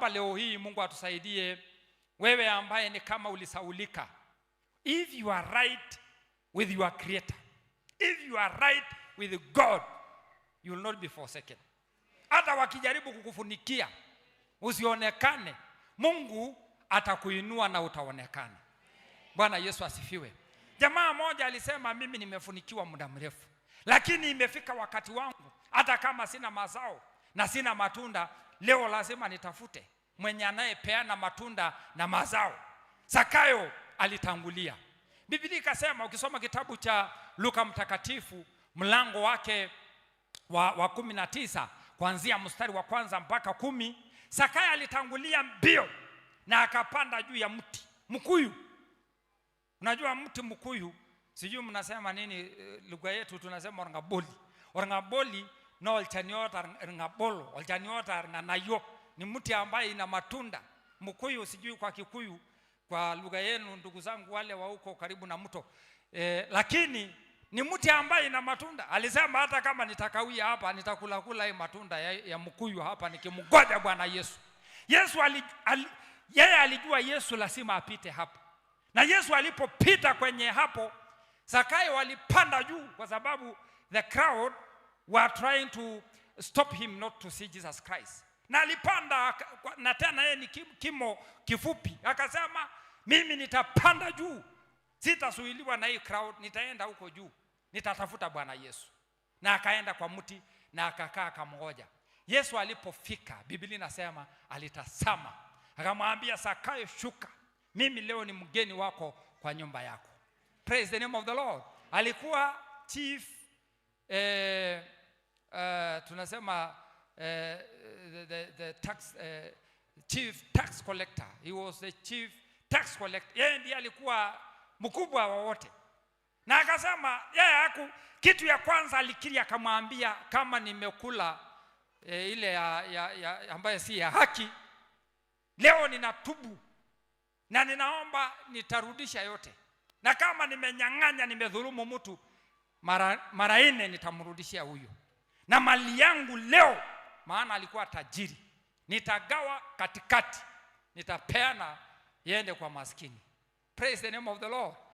ninaomba leo hii Mungu atusaidie, wewe ambaye ni kama ulisaulika. If you are right with your creator, if you are right with God, you will not be forsaken. Hata wakijaribu kukufunikia usionekane, Mungu atakuinua na utaonekana. Bwana Yesu asifiwe. Jamaa moja alisema, mimi nimefunikiwa muda mrefu, lakini imefika wakati wangu, hata kama sina mazao na sina matunda, leo lazima nitafute mwenye anayepeana matunda na mazao. Zakayo alitangulia. Biblia ikasema, ukisoma kitabu cha Luka mtakatifu mlango wake wa 19 kuanzia mstari wa kwanza mpaka 10, Zakayo alitangulia mbio na akapanda juu ya mti mkuyu. Unajua mti mkuyu, sijui mnasema nini lugha yetu, tunasema orangaboli. Orangaboli no olchaniota orangabolo, olchaniota oranganayo, ni mti ambaye ina matunda. Mkuyu sijui kwa Kikuyu, kwa lugha yenu ndugu zangu wale wa huko karibu na mto. Lakini ni mti ambaye ina matunda. Alisema hata kama nitakawia hapa, nitakula hii matunda ya mkuyu hapa nikimngoja Bwana Yesu. Yesu yeye alijua Yesu lazima apite hapo. Na Yesu alipopita kwenye hapo, Zakayo alipanda juu kwa sababu the crowd were trying to stop him not to see Jesus Christ. Na alipanda, na tena yeye ni kimo kifupi. Akasema, mimi nitapanda juu, sitasuiliwa na hii crowd, nitaenda huko juu, nitatafuta Bwana Yesu. Na akaenda kwa mti na akakaa akamngoja. Yesu alipofika, Biblia inasema alitazama, akamwambia, Zakayo shuka, mimi leo ni mgeni wako kwa nyumba yako. Praise the name of the Lord. Alikuwa chief tunasema the tax chief tax collector. He was the chief tax collector. Yeye ndiye alikuwa mkubwa wa wote. Na akasema yeye kitu ya kwanza alikiri, akamwambia, kama nimekula ile ambayo si ya haki, leo ninatubu na ninaomba nitarudisha yote. Na kama nimenyang'anya, nimedhulumu mtu, mara 4 nitamrudishia huyo. Na mali yangu leo, maana alikuwa tajiri, nitagawa katikati, nitapeana iende kwa maskini. Praise the name of the Lord.